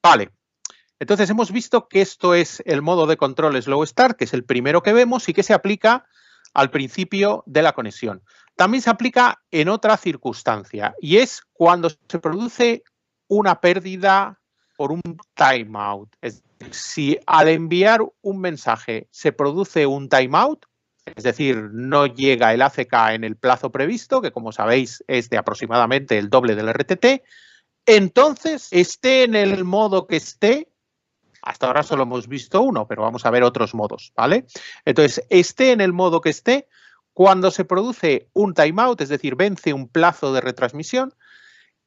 Vale. Entonces hemos visto que esto es el modo de control Slow Start, que es el primero que vemos y que se aplica al principio de la conexión. También se aplica en otra circunstancia y es cuando se produce una pérdida por un timeout. Es decir, si al enviar un mensaje se produce un timeout, es decir, no llega el ACK en el plazo previsto, que como sabéis es de aproximadamente el doble del RTT, entonces esté en el modo que esté, hasta ahora solo hemos visto uno, pero vamos a ver otros modos, ¿vale? Entonces, esté en el modo que esté, cuando se produce un timeout, es decir, vence un plazo de retransmisión,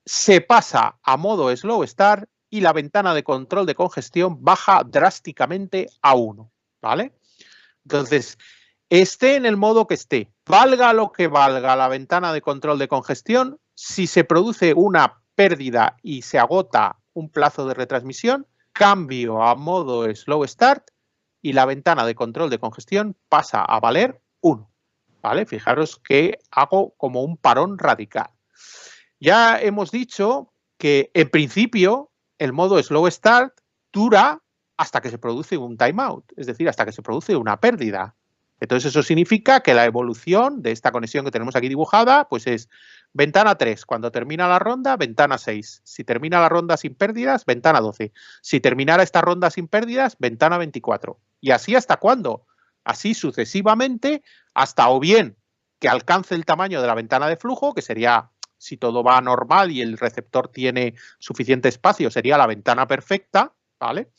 se pasa a modo Slow Start y la ventana de control de congestión baja drásticamente a 1, ¿vale? Entonces, esté en el modo que esté, valga lo que valga la ventana de control de congestión, si se produce una pérdida y se agota un plazo de retransmisión, cambio a modo Slow Start y la ventana de control de congestión pasa a valer 1. ¿Vale? Fijaros que hago como un parón radical. Ya hemos dicho que en principio el modo Slow Start dura hasta que se produce un timeout, es decir, hasta que se produce una pérdida. Entonces eso significa que la evolución de esta conexión que tenemos aquí dibujada pues es ventana 3, cuando termina la ronda, ventana 6. Si termina la ronda sin pérdidas, ventana 12. Si terminara esta ronda sin pérdidas, ventana 24. ¿Y así hasta cuándo? Así sucesivamente hasta o bien que alcance el tamaño de la ventana de flujo, que sería, si todo va normal y el receptor tiene suficiente espacio, sería la ventana perfecta, ¿vale?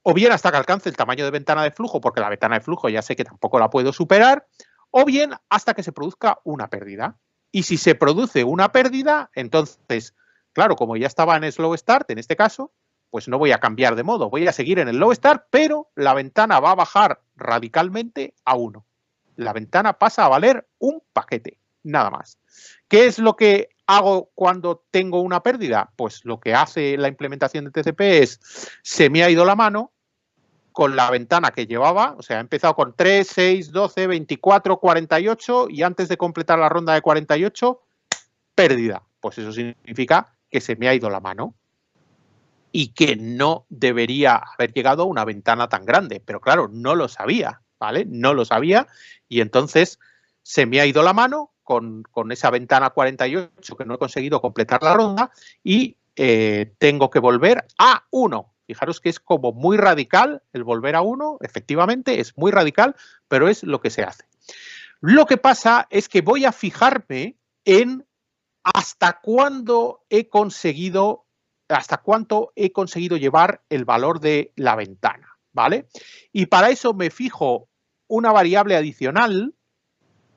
O bien hasta que alcance el tamaño de ventana de flujo, porque la ventana de flujo ya sé que tampoco la puedo superar, o bien hasta que se produzca una pérdida. Y si se produce una pérdida, entonces, claro, como ya estaba en Slow Start, en este caso, pues no voy a cambiar de modo, voy a seguir en el Low Start, pero la ventana va a bajar radicalmente a 1. La ventana pasa a valer un paquete, nada más. ¿Qué es lo que hago cuando tengo una pérdida? Pues lo que hace la implementación de TCP es, se me ha ido la mano con la ventana que llevaba, o sea, he empezado con 3, 6, 12, 24, 48 y antes de completar la ronda de 48, pérdida. Pues eso significa que se me ha ido la mano y que no debería haber llegado a una ventana tan grande. Pero claro, no lo sabía, ¿vale? No lo sabía y entonces se me ha ido la mano con esa ventana 48 que no he conseguido completar la ronda y tengo que volver a 1. Fijaros que es como muy radical el volver a 1, efectivamente es muy radical, pero es lo que se hace. Lo que pasa es que voy a fijarme en hasta cuándo he conseguido, hasta cuánto he conseguido llevar el valor de la ventana, ¿vale? Y para eso me fijo una variable adicional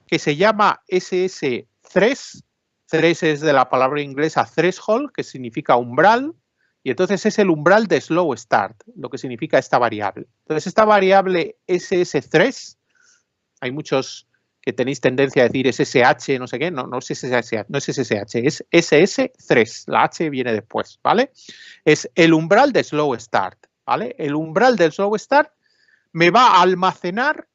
que se llama SS3. 3 es de la palabra inglesa threshold, que significa umbral, y entonces es el umbral de Slow Start, lo que significa esta variable. Entonces esta variable SS3, hay muchos que tenéis tendencia a decir SSH, no sé qué, no es SSH, no es SSH, es SS3, la H viene después, ¿vale? Es el umbral de Slow Start, ¿vale? El umbral del Slow Start me va a almacenar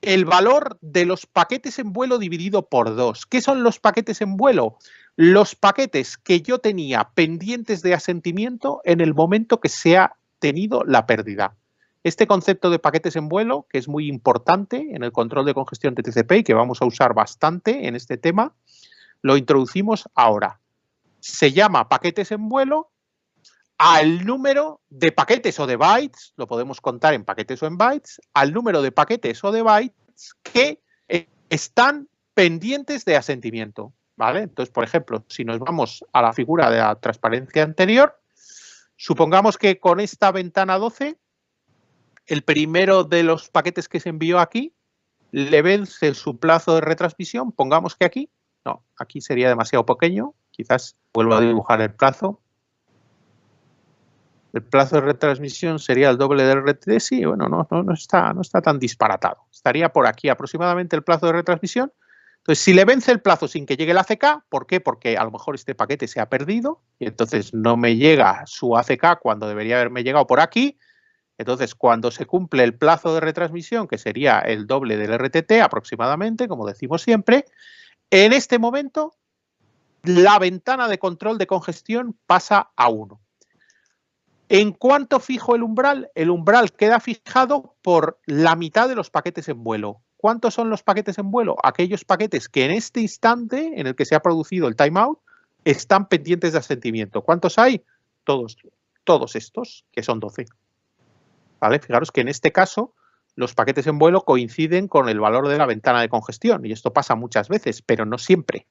el valor de los paquetes en vuelo dividido por 2. ¿Qué son los paquetes en vuelo? Los paquetes que yo tenía pendientes de asentimiento en el momento que se ha tenido la pérdida. Este concepto de paquetes en vuelo, que es muy importante en el control de congestión de TCP y que vamos a usar bastante en este tema, lo introducimos ahora. Se llama paquetes en vuelo al número de paquetes o de bytes, lo podemos contar en paquetes o en bytes, al número de paquetes o de bytes que están pendientes de asentimiento, ¿vale? Entonces, por ejemplo, si nos vamos a la figura de la transparencia anterior, supongamos que con esta ventana 12, el primero de los paquetes que se envió aquí le vence su plazo de retransmisión, pongamos que aquí, no, aquí sería demasiado pequeño, quizás vuelvo a dibujar el plazo. El plazo de retransmisión sería el doble del RTT, sí, bueno, no está tan disparatado. Estaría por aquí aproximadamente el plazo de retransmisión. Entonces, si le vence el plazo sin que llegue el ACK, ¿por qué? Porque a lo mejor este paquete se ha perdido y entonces no me llega su ACK cuando debería haberme llegado por aquí. Entonces, cuando se cumple el plazo de retransmisión, que sería el doble del RTT aproximadamente, como decimos siempre, en este momento la ventana de control de congestión pasa a 1. ¿En cuánto fijo el umbral? El umbral queda fijado por la mitad de los paquetes en vuelo. ¿Cuántos son los paquetes en vuelo? Aquellos paquetes que en este instante en el que se ha producido el timeout están pendientes de asentimiento. ¿Cuántos hay? Todos estos, que son 12. ¿Vale? Fijaros que en este caso los paquetes en vuelo coinciden con el valor de la ventana de congestión y esto pasa muchas veces, pero no siempre,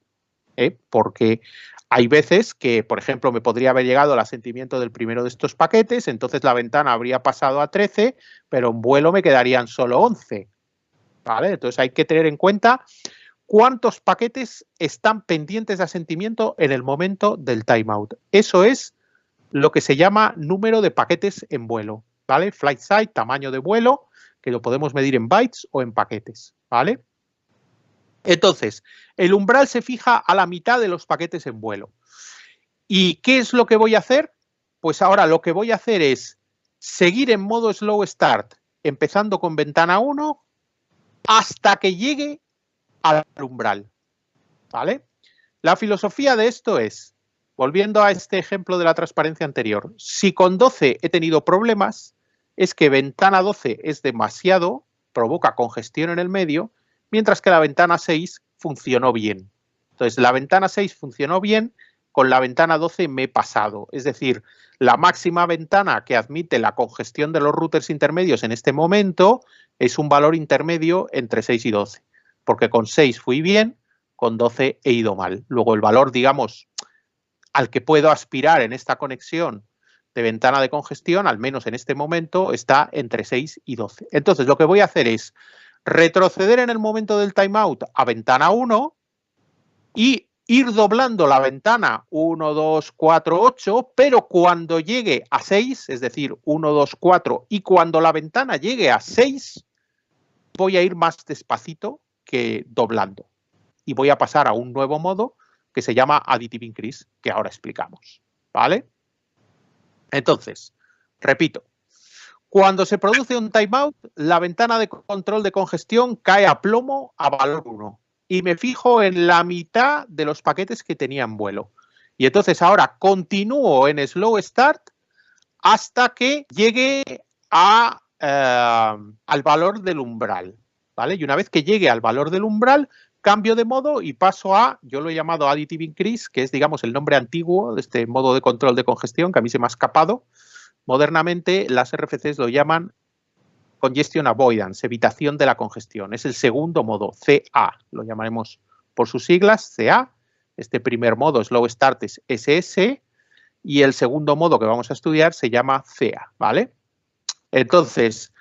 porque hay veces que, por ejemplo, me podría haber llegado el asentimiento del primero de estos paquetes, entonces la ventana habría pasado a 13, pero en vuelo me quedarían solo 11. ¿Vale? Entonces hay que tener en cuenta cuántos paquetes están pendientes de asentimiento en el momento del timeout. Eso es lo que se llama número de paquetes en vuelo, ¿vale? Flight size, tamaño de vuelo, que lo podemos medir en bytes o en paquetes, ¿vale? Entonces, el umbral se fija a la mitad de los paquetes en vuelo. ¿Y qué es lo que voy a hacer? Pues ahora lo que voy a hacer es seguir en modo slow start, empezando con ventana 1, hasta que llegue al umbral, ¿vale? La filosofía de esto es, volviendo a este ejemplo de la transparencia anterior, si con 12 he tenido problemas, es que ventana 12 es demasiado, provoca congestión en el medio, mientras que la ventana 6 funcionó bien. Entonces, la ventana 6 funcionó bien, con la ventana 12 me he pasado. Es decir, la máxima ventana que admite la congestión de los routers intermedios en este momento es un valor intermedio entre 6 y 12, porque con 6 fui bien, con 12 he ido mal. Luego el valor, digamos, al que puedo aspirar en esta conexión de ventana de congestión, al menos en este momento, está entre 6 y 12. Entonces, lo que voy a hacer es retroceder en el momento del timeout a ventana 1 y ir doblando la ventana 1, 2, 4, 8, pero cuando llegue a 6, es decir, 1, 2, 4, y cuando la ventana llegue a 6, voy a ir más despacito que doblando. Y voy a pasar a un nuevo modo que se llama Additive Increase, que ahora explicamos, ¿vale? Entonces, repito, cuando se produce un timeout, la ventana de control de congestión cae a plomo a valor 1 y me fijo en la mitad de los paquetes que tenía en vuelo. Y entonces ahora continúo en slow start hasta que llegue al valor del umbral, ¿vale? Y una vez que llegue al valor del umbral, cambio de modo y paso a, yo lo he llamado Additive Increase, que es, digamos, el nombre antiguo de este modo de control de congestión que a mí se me ha escapado. Modernamente las RFCs lo llaman Congestion Avoidance, evitación de la congestión. Es el segundo modo, CA, lo llamaremos por sus siglas, CA. Este primer modo, Slow Start, es SS, y el segundo modo que vamos a estudiar se llama CA, ¿vale? Entonces,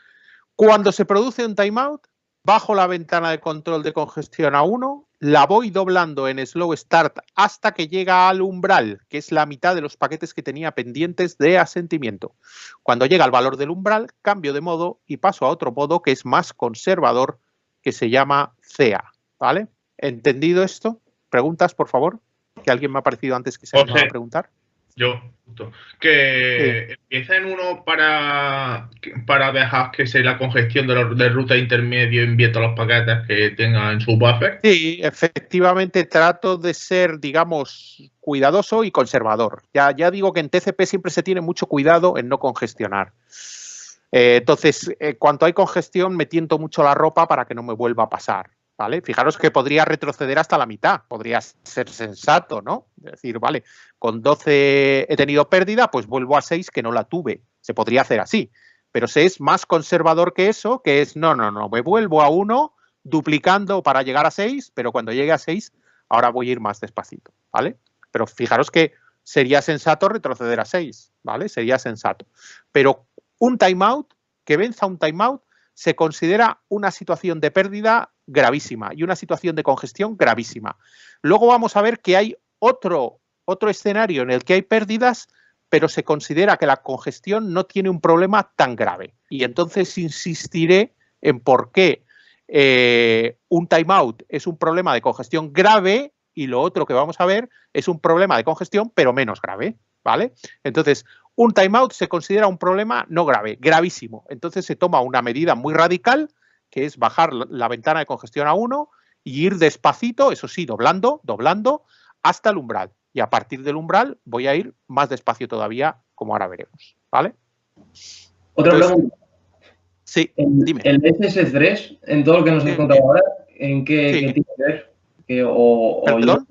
cuando se produce un timeout, bajo la ventana de control de congestión a 1, la voy doblando en slow start hasta que llega al umbral, que es la mitad de los paquetes que tenía pendientes de asentimiento. Cuando llega al valor del umbral, cambio de modo y paso a otro modo que es más conservador, que se llama CA, ¿vale? ¿Entendido esto? ¿Preguntas, por favor? Que alguien me ha parecido antes que se animaba a preguntar. Yo, justo. Que empieza en uno para dejar que sea la congestión de ruta intermedio y envíe todos los paquetes que tenga en su buffer. Sí, efectivamente trato de ser, digamos, cuidadoso y conservador. Ya digo que en TCP siempre se tiene mucho cuidado en no congestionar. Entonces, cuando hay congestión me tiento mucho la ropa para que no me vuelva a pasar. ¿Vale? Fijaros que podría retroceder hasta la mitad, podría ser sensato, ¿no? Es decir, vale, con 12 he tenido pérdida, pues vuelvo a 6 que no la tuve. Se podría hacer así. Pero se es más conservador que eso, que es, no, me vuelvo a 1 duplicando para llegar a 6, pero cuando llegue a 6, ahora voy a ir más despacito, ¿vale? Pero fijaros que sería sensato retroceder a 6, ¿vale? Sería sensato. Pero un timeout, que venza un timeout, se considera una situación de pérdida gravísima y una situación de congestión gravísima. Luego vamos a ver que hay otro escenario en el que hay pérdidas, pero se considera que la congestión no tiene un problema tan grave. Y entonces insistiré en por qué un timeout es un problema de congestión grave y lo otro que vamos a ver es un problema de congestión, pero menos grave, ¿vale? Entonces, un timeout se considera un problema no grave, gravísimo. Entonces se toma una medida muy radical, que es bajar la ventana de congestión a 1 y ir despacito, eso sí, doblando, hasta el umbral. Y a partir del umbral voy a ir más despacio todavía, como ahora veremos. ¿vale? Otra Entonces, pregunta. Sí, dime. El SS3, en todo lo que nos has contado ahora, ¿en qué tiene que ver? ¿Perdón?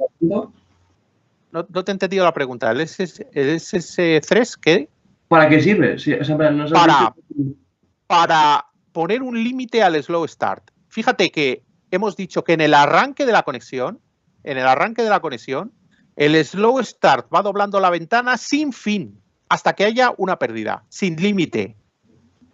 No te he entendido la pregunta. ¿El SS3 qué? ¿Para qué sirve? Sí, o sea, para poner un límite al slow start. Fíjate que hemos dicho que en el arranque de la conexión, el slow start va doblando la ventana sin fin, hasta que haya una pérdida, sin límite.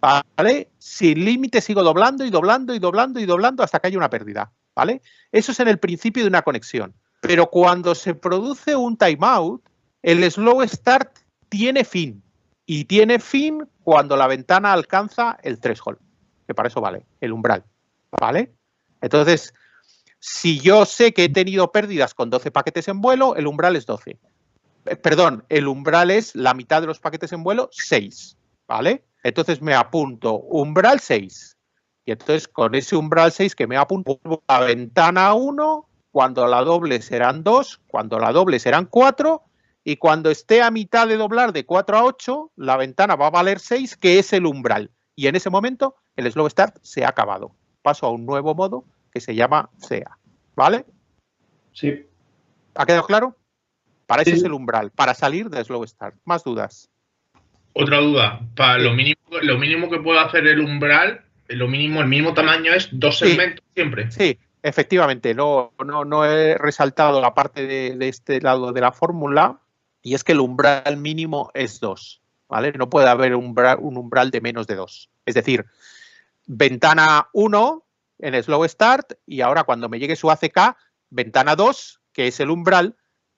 ¿Vale? Sin límite sigo doblando y doblando y doblando y doblando hasta que haya una pérdida. ¿Vale? Eso es en el principio de una conexión. Pero cuando se produce un timeout, el slow start tiene fin. Y tiene fin cuando la ventana alcanza el threshold, que para eso vale, el umbral. ¿Vale? Entonces, si yo sé que he tenido pérdidas con 12 paquetes en vuelo, el umbral es 12. Perdón, el umbral es la mitad de los paquetes en vuelo, 6. ¿Vale? Entonces me apunto umbral 6. Y entonces con ese umbral 6 que me apunto a ventana 1, cuando la doble serán 2, cuando la doble serán 4, y cuando esté a mitad de doblar de 4 a 8, la ventana va a valer 6, que es el umbral. Y en ese momento el slow start se ha acabado. Paso a un nuevo modo que se llama SEA. ¿Vale? Sí. ¿Ha quedado claro? Para eso es el umbral, para salir de slow start. ¿Más dudas? Otra duda. Para lo mínimo que puede hacer el umbral, el mínimo tamaño es 2 segmentos siempre. Sí, efectivamente. No he resaltado la parte de este lado de la fórmula, y es que el umbral mínimo es 2. ¿Vale? No puede haber un umbral de menos de 2. Es decir, ventana 1 en slow start, y ahora cuando me llegue su ACK, ventana 2, que es el umbral,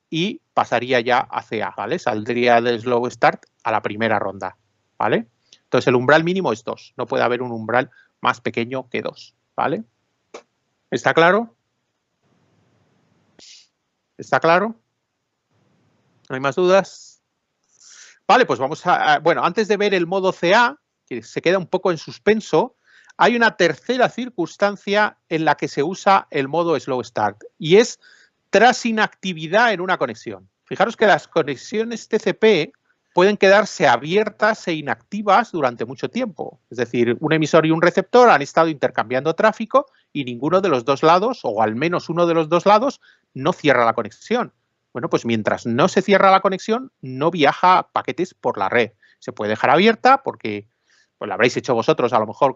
y pasaría ya a CA, ¿vale? Saldría del slow start a la primera ronda, ¿vale? Entonces el umbral mínimo es 2, no puede haber un umbral más pequeño que 2, ¿vale? ¿Está claro? ¿Está claro? ¿No hay más dudas? Vale, pues vamos bueno, antes de ver el modo CA, que se queda un poco en suspenso, hay una tercera circunstancia en la que se usa el modo slow start, y es tras inactividad en una conexión. Fijaros que las conexiones TCP pueden quedarse abiertas e inactivas durante mucho tiempo. Es decir, un emisor y un receptor han estado intercambiando tráfico y ninguno de los dos lados, o al menos uno de los dos lados, no cierra la conexión. Bueno, pues mientras no se cierra la conexión, no viaja paquetes por la red. Se puede dejar abierta porque pues la habréis hecho vosotros a lo mejor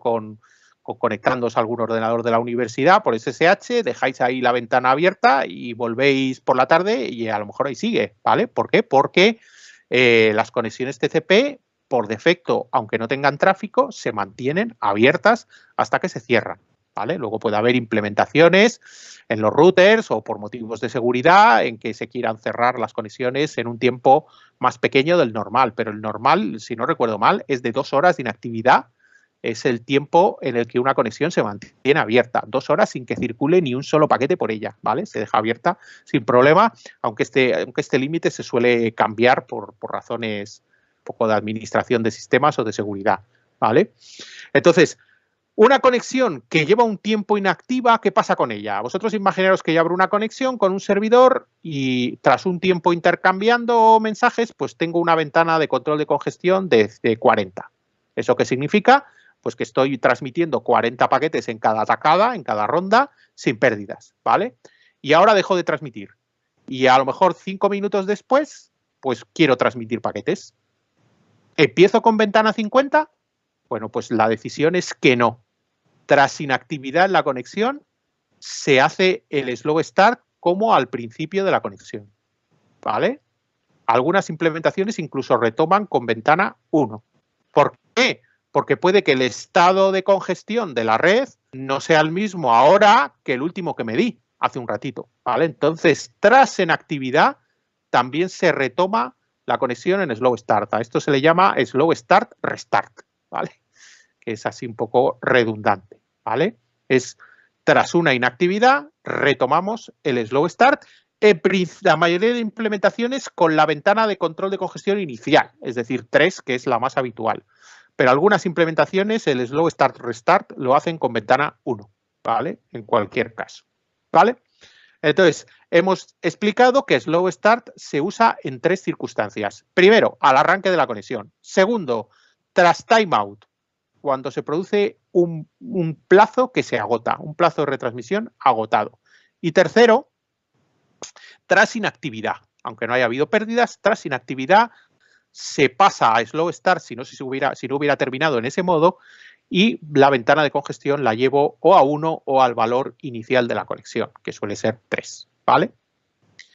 conectándoos a algún ordenador de la universidad por SSH, dejáis ahí la ventana abierta y volvéis por la tarde y a lo mejor ahí sigue, ¿vale? ¿Por qué? Porque las conexiones TCP, por defecto, aunque no tengan tráfico, se mantienen abiertas hasta que se cierran, ¿vale? Luego puede haber implementaciones en los routers o por motivos de seguridad en que se quieran cerrar las conexiones en un tiempo más pequeño del normal, pero el normal, si no recuerdo mal, es de 2 horas de inactividad. Es el tiempo en el que una conexión se mantiene abierta, 2 horas sin que circule ni un solo paquete por ella, ¿vale? Se deja abierta sin problema, aunque este límite se suele cambiar por razones un poco de administración de sistemas o de seguridad, ¿vale? Entonces, una conexión que lleva un tiempo inactiva, ¿qué pasa con ella? Vosotros imaginaros que yo abro una conexión con un servidor y tras un tiempo intercambiando mensajes, pues tengo una ventana de control de congestión de 40. ¿Eso qué significa? Pues que estoy transmitiendo 40 paquetes en cada atacada, en cada ronda, sin pérdidas, ¿vale? Y ahora dejo de transmitir. Y a lo mejor 5 minutos después, pues quiero transmitir paquetes. ¿Empiezo con ventana 50? Bueno, pues la decisión es que no. Tras inactividad en la conexión, se hace el slow start como al principio de la conexión, ¿vale? Algunas implementaciones incluso retoman con ventana 1. ¿Por qué? Porque puede que el estado de congestión de la red no sea el mismo ahora que el último que medí hace un ratito, ¿vale? Entonces, tras inactividad, también se retoma la conexión en slow start. A esto se le llama slow start restart, ¿vale? Que es así un poco redundante, ¿vale? Es tras una inactividad, retomamos el slow start. La mayoría de implementaciones con la ventana de control de congestión inicial, es decir, 3, que es la más habitual. Pero algunas implementaciones, el slow start restart, lo hacen con ventana 1, ¿vale? En cualquier caso, ¿vale? Entonces, hemos explicado que Slow Start se usa en 3 circunstancias. Primero, al arranque de la conexión. Segundo, tras timeout, cuando se produce un plazo que se agota, un plazo de retransmisión agotado. Y tercero, tras inactividad. Aunque no haya habido pérdidas, tras inactividad se pasa a Slow Start si no hubiera terminado en ese modo, y la ventana de congestión la llevo o a 1 o al valor inicial de la conexión, que suele ser 3, ¿vale?